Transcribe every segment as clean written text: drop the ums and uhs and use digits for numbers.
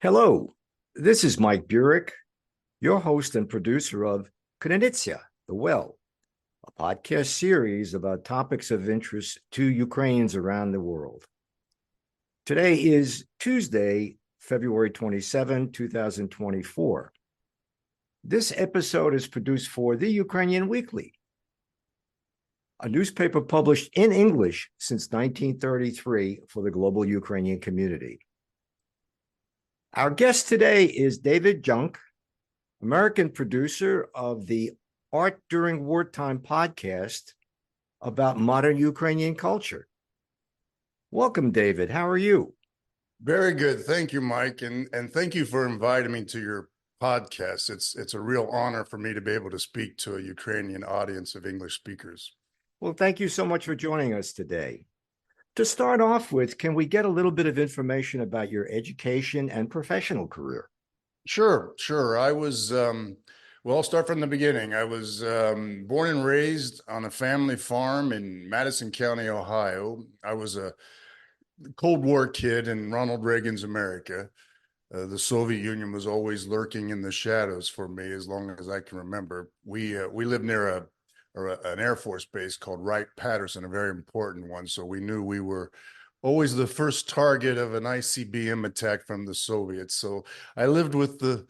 Hello, this is Mike Burek, your host and producer of Knanitsia, The Well, a podcast series about topics of interest to Ukrainians around the world. Today is Tuesday, February 27, 2024. This episode is produced for the Ukrainian Weekly, a newspaper published in English since 1933 for the global Ukrainian community. Our guest today is David Junk, American producer of the Art During Wartime podcast about modern Ukrainian culture. Welcome, David. How are you? Very good. Thank you, Mike. And thank you for inviting me to your podcast. It's a real honor for me to be able to speak to a Ukrainian audience of English speakers. Well, thank you so much for joining us today. To start off with, can we get a little bit of information about your education and professional career? Sure. I'll start from the beginning. I was born and raised on a family farm in Madison County, Ohio. I was a Cold War kid in Ronald Reagan's America. The Soviet Union was always lurking in the shadows for me as long as I can remember. We lived near an Air Force base called Wright-Patterson, a very important one. So we knew we were always the first target of an ICBM attack from the Soviets. So I lived with the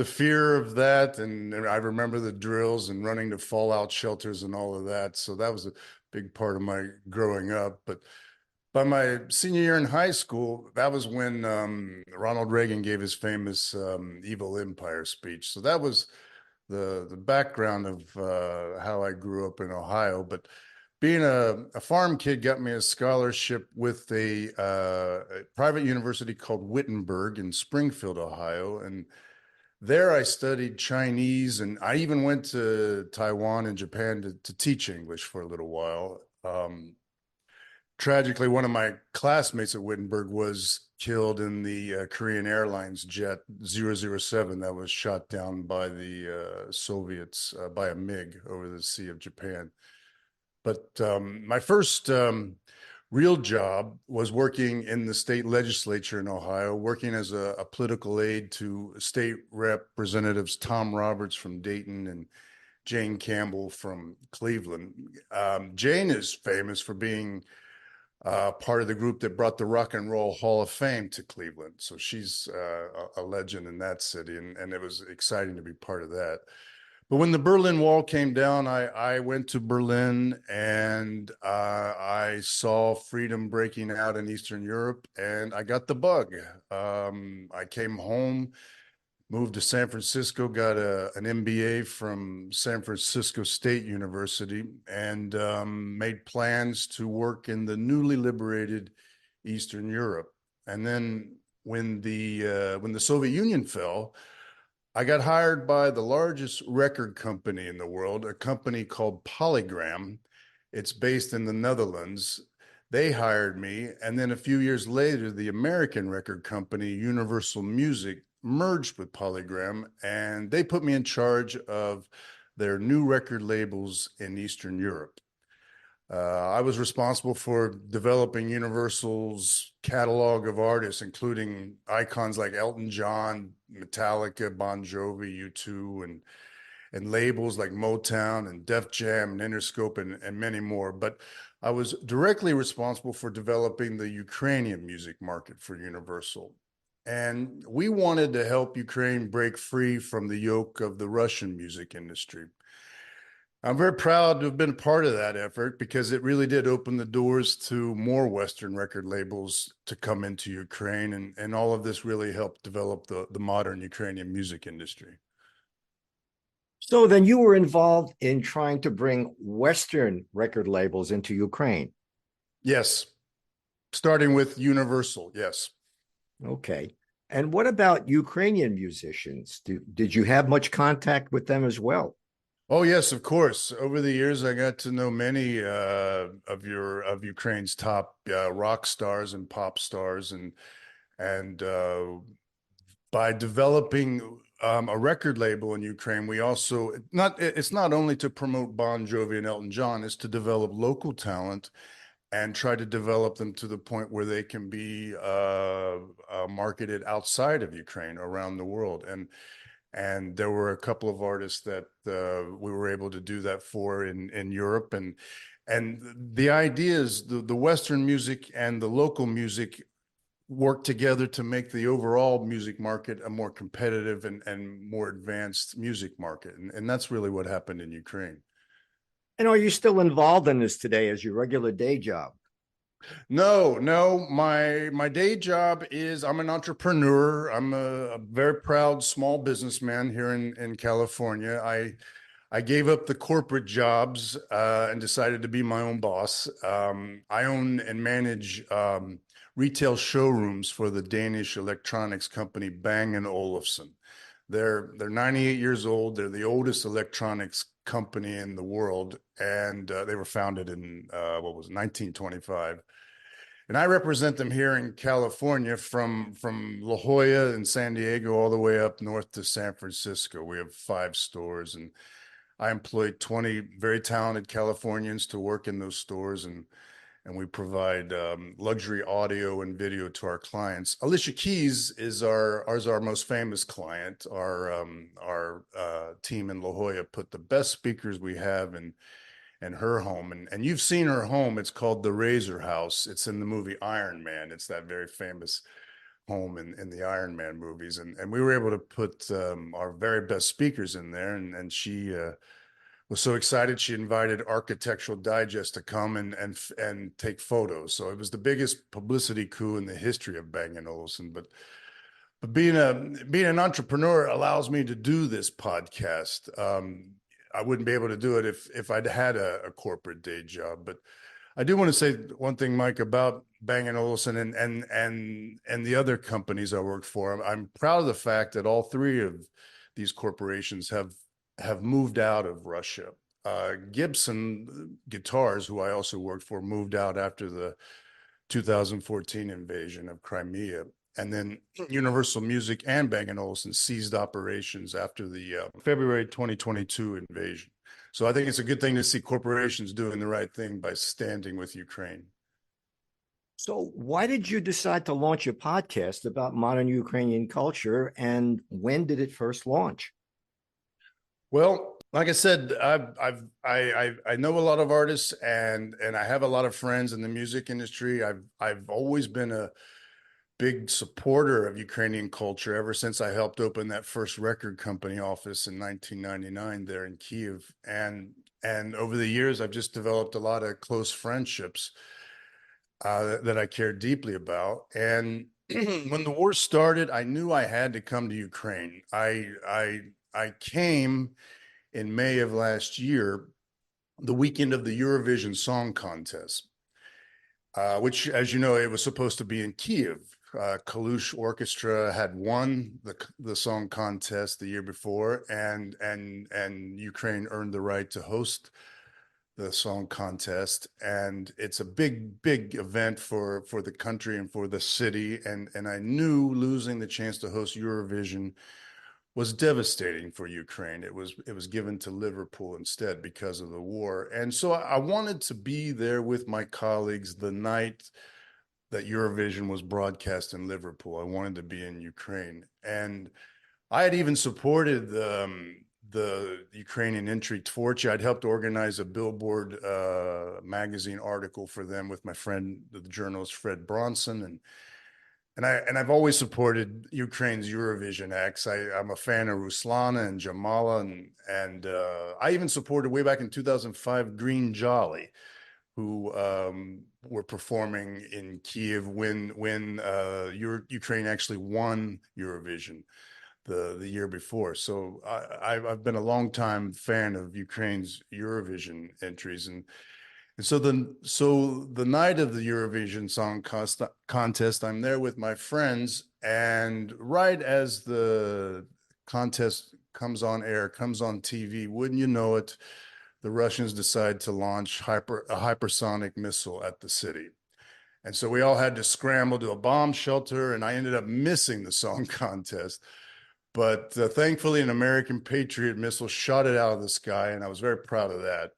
fear of that, and I remember the drills and running to fallout shelters and all of that. So that was a big part of my growing up. But by my senior year in high school, that was when Ronald Reagan gave his famous "Evil Empire" speech. So that was the background of how I grew up in Ohio. But being a farm kid got me a scholarship with a private university called Wittenberg in Springfield, Ohio, and there I studied Chinese, and I even went to Taiwan and Japan to teach English for a little while. Tragically, one of my classmates at Wittenberg was killed in the Korean Airlines jet 007 that was shot down by the Soviets by a MiG over the Sea of Japan. But my first real job was working in the state legislature in Ohio, working as a political aide to state representatives Tom Roberts from Dayton and Jane Campbell from Cleveland. Jane is famous for being part of the group that brought the Rock and Roll Hall of Fame to Cleveland. So she's a legend in that city, and it was exciting to be part of that. But when the Berlin Wall came down, I went to Berlin, and I saw freedom breaking out in Eastern Europe, and I got the bug. I came home, moved to San Francisco, got an MBA from San Francisco State University, and made plans to work in the newly liberated Eastern Europe. And then when the Soviet Union fell, I got hired by the largest record company in the world, a company called Polygram. It's based in the Netherlands. They hired me, and then a few years later, the American record company, Universal Music, merged with Polygram, and they put me in charge of their new record labels in Eastern Europe. I was responsible for developing Universal's catalog of artists, including icons like Elton John, Metallica, Bon Jovi, U2, and labels like Motown and Def Jam and Interscope and many more. But I was directly responsible for developing the Ukrainian music market for Universal. And we wanted to help Ukraine break free from the yoke of the Russian music industry. I'm very proud to have been part of that effort because it really did open the doors to more Western record labels to come into Ukraine. And all of this really helped develop the modern Ukrainian music industry. So then you were involved in trying to bring Western record labels into Ukraine. Yes, starting with Universal, yes. Okay. And what about Ukrainian musicians? Did you have much contact with them as well? Oh yes, of course. Over the years, I got to know many of Ukraine's top rock stars and pop stars, and by developing a record label in Ukraine, we also not it's not only to promote Bon Jovi and Elton John, it's to develop local talent and try to develop them to the point where they can be marketed outside of Ukraine, around the world. And there were a couple of artists that we were able to do that for in Europe. And the idea is the Western music and the local music work together to make the overall music market a more competitive and more advanced music market. And that's really what happened in Ukraine. And are you still involved in this today as your regular day job? No, no. My day job is I'm an entrepreneur. I'm a very proud small businessman here in California. I gave up the corporate jobs and decided to be my own boss. I own and manage retail showrooms for the Danish electronics company Bang& Olufsen. They're 98 years old. They're the oldest electronics company in the world, and they were founded in what was it, 1925. And I represent them here in California from La Jolla and San Diego all the way up north to San Francisco. We have 5 stores, and I employed 20 very talented Californians to work in those stores, and we provide luxury audio and video to our clients. Alicia Keys is our most famous client. Our team in La Jolla put the best speakers we have in her home, and you've seen her home. It's called the Razor House. It's in the movie Iron Man. It's that very famous home in the Iron Man movies, and we were able to put our very best speakers in there, and she was so excited she invited Architectural Digest to come and take photos. So it was the biggest publicity coup in the history of Bang& Olufsen. But being an entrepreneur allows me to do this podcast. I wouldn't be able to do it if I'd had a corporate day job. But I do want to say one thing, Mike, about Bang& Olufsen and the other companies I work for. I'm proud of the fact that all 3 of these corporations have moved out of Russia. Gibson Guitars, who I also worked for, moved out after the 2014 invasion of Crimea. And then Universal Music and Bang& Olufsen ceased operations after the February 2022 invasion. So I think it's a good thing to see corporations doing the right thing by standing with Ukraine. So, why did you decide to launch a podcast about modern Ukrainian culture, and when did it first launch? Well, like I said, I know a lot of artists, and I have a lot of friends in the music industry. I've always been a big supporter of Ukrainian culture ever since I helped open that first record company office in 1999 there in Kiev. And over the years, I've just developed a lot of close friendships that I care deeply about. And when the war started, I knew I had to come to Ukraine. I came in May of last year, the weekend of the Eurovision Song Contest, which, as you know, it was supposed to be in Kiev. Kalush Orchestra had won the song contest the year before, and Ukraine earned the right to host the song contest. And it's a big event for the country and for the city. And I knew losing the chance to host Eurovision was devastating for Ukraine. It was given to Liverpool instead because of the war. And so I wanted to be there with my colleagues the night that Eurovision was broadcast in Liverpool. I wanted to be in Ukraine. And I had even supported the Ukrainian entry torch. I'd helped organize a Billboard magazine article for them with my friend, the journalist Fred Bronson, and I've always supported Ukraine's Eurovision acts. I'm a fan of Ruslana and Jamala, and I even supported way back in 2005 Green Jolly, who were performing in Kiev when Ukraine actually won Eurovision the year before. So I've been a long time fan of Ukraine's Eurovision entries, and so the night of the Eurovision Song Contest, I'm there with my friends, and right as the contest comes on air, comes on TV, wouldn't you know it, the Russians decide to launch a hypersonic missile at the city. And so we all had to scramble to a bomb shelter, and I ended up missing the song contest. But thankfully, an American Patriot missile shot it out of the sky, and I was very proud of that.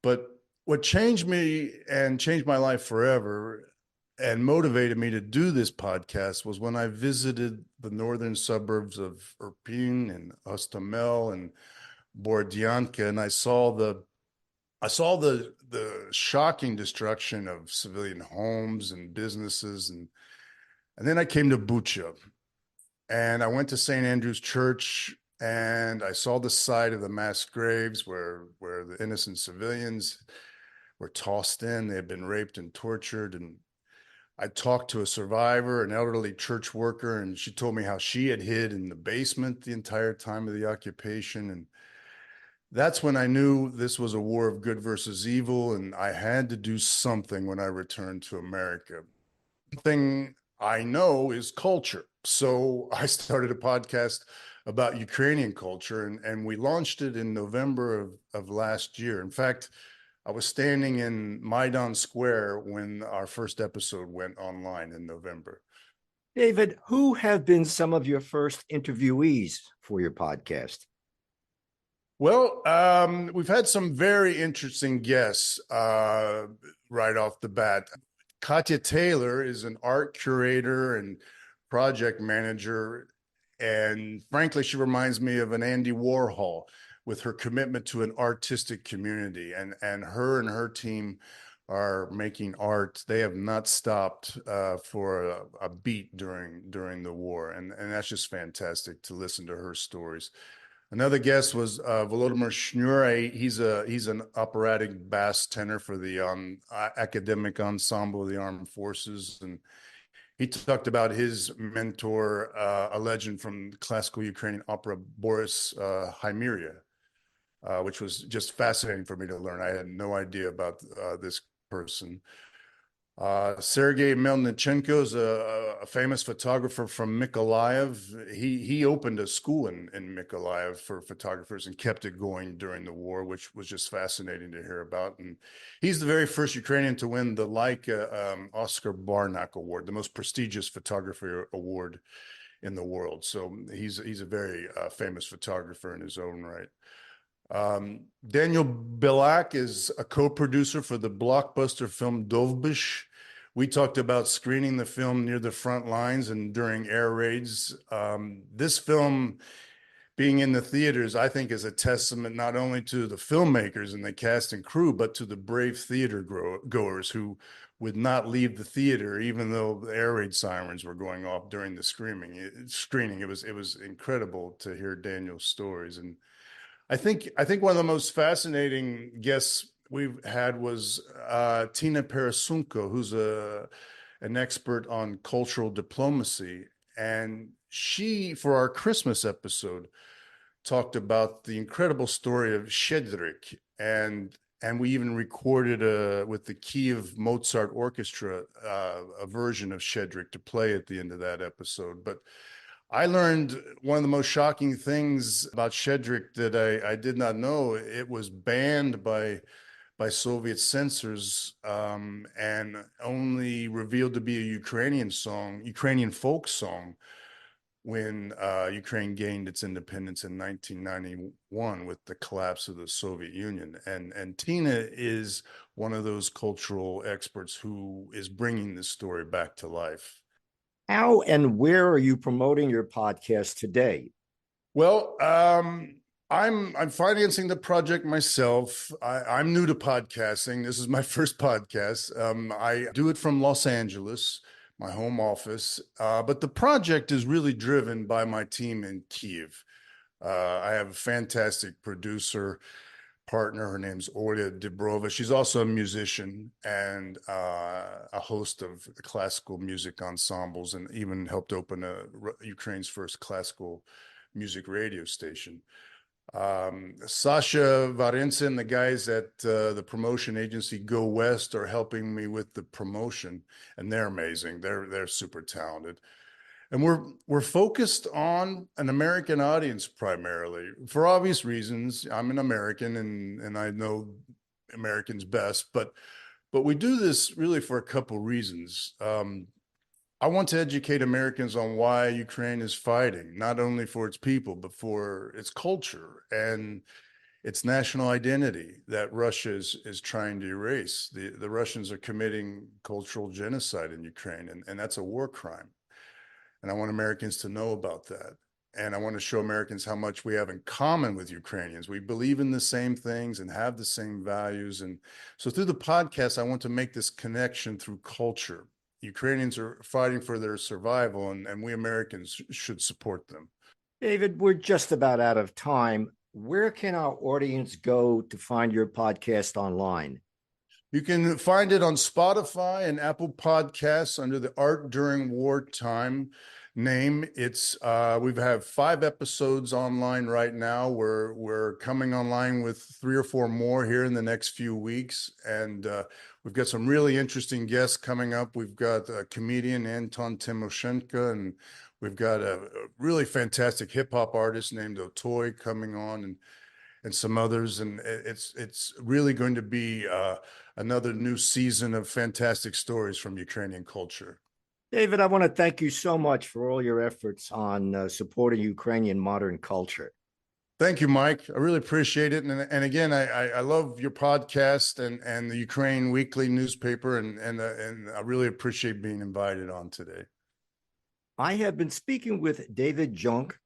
But what changed me and changed my life forever and motivated me to do this podcast was when I visited the northern suburbs of Irpin and Ostomel and Bordianka, and I saw the shocking destruction of civilian homes and businesses, and then I came to Bucha, and I went to St. Andrew's Church, and I saw the site of the mass graves where the innocent civilians were tossed in. They had been raped and tortured. And I talked to a survivor, an elderly church worker, and she told me how she had hid in the basement the entire time of the occupation. And that's when I knew this was a war of good versus evil, and I had to do something when I returned to America. Thing I know is culture. So I started a podcast about Ukrainian culture, and we launched it in November of last year. In fact, I was standing in Maidan Square when our first episode went online in November. David, who have been some of your first interviewees for your podcast? Well, we've had some very interesting guests right off the bat. Katya Taylor is an art curator and project manager. And frankly, she reminds me of an Andy Warhol with her commitment to an artistic community. And her team are making art. They have not stopped for a beat during the war. And that's just fantastic to listen to her stories. Another guest was Volodymyr Shnure. He's an operatic bass tenor for the academic ensemble of the armed forces, and he talked about his mentor, a legend from classical Ukrainian opera, Boris Hymeria, which was just fascinating for me to learn. I had no idea about this person. Sergei Melnichenko is a famous photographer from Mykolaiv. He opened a school in Mykolaiv for photographers and kept it going during the war, which was just fascinating to hear about. And he's the very first Ukrainian to win the Leica Oscar Barnak Award, the most prestigious photography award in the world. So he's a very famous photographer in his own right. Daniel Bilak is a co-producer for the blockbuster film Dovbish. We talked about screening the film near the front lines and during air raids. This film being in the theaters, I think, is a testament not only to the filmmakers and the cast and crew, but to the brave theater goers who would not leave the theater, even though the air raid sirens were going off during the screening. It was incredible to hear Daniel's stories. And I think one of the most fascinating guests we've had was Tina Parasunko, who's an expert on cultural diplomacy. And she, for our Christmas episode, talked about the incredible story of Shedrik. And we even recorded with the Kiev Mozart Orchestra a version of Shedrik to play at the end of that episode. But I learned one of the most shocking things about Shedrik that I did not know. It was banned by Soviet censors and only revealed to be a Ukrainian folk song when Ukraine gained its independence in 1991 with the collapse of the Soviet Union. And Tina is one of those cultural experts who is bringing this story back to life. How and where are you promoting your podcast today? Well, I'm financing the project myself. I'm new to podcasting. This is my first podcast. I do it from Los Angeles, my home office, but the project is really driven by my team in Kiev. I have a fantastic producer partner. Her name's Oля Dibrova. She's also a musician and a host of classical music ensembles, and even helped open Ukraine's first classical music radio station. Sasha Varensa and the guys at the promotion agency Go West are helping me with the promotion, and they're amazing. They're super talented. And we're focused on an American audience primarily for obvious reasons. I'm an American and I know Americans best, but we do this really for a couple reasons. I want to educate Americans on why Ukraine is fighting, not only for its people, but for its culture. And its national identity that Russia is trying to erase. The Russians are committing cultural genocide in Ukraine, and that's a war crime. And I want Americans to know about that. And I want to show Americans how much we have in common with Ukrainians. We believe in the same things and have the same values. And so through the podcast, I want to make this connection through culture. Ukrainians are fighting for their survival, and we Americans should support them. David, we're just about out of time. Where can our audience go to find your podcast online? You can find it on Spotify and Apple Podcasts under the Art During Wartime name. It's we have 5 episodes online right now. We're coming online with 3 or 4 more here in the next few weeks, and we've got some really interesting guests coming up. We've got a comedian, Anton Timoshenko, and we've got a really fantastic hip hop artist named Otoy coming on, and some others, and it's really going to be another new season of fantastic stories from Ukrainian culture. David, I want to thank you so much for all your efforts on supporting Ukrainian modern culture. Thank you, Mike. I really appreciate it. And again, I love your podcast and the Ukraine Weekly newspaper, and I really appreciate being invited on today. I have been speaking with David Junk,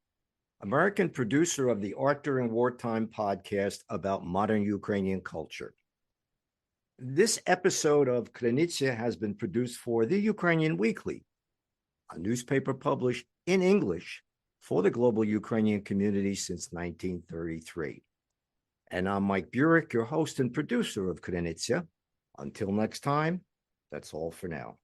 American producer of the Art During Wartime podcast about modern Ukrainian culture. This episode of Krynytsia has been produced for the Ukrainian Weekly, a newspaper published in English for the global Ukrainian community since 1933. And I'm Mike Burek, your host and producer of Krynytsia. Until next time, that's all for now.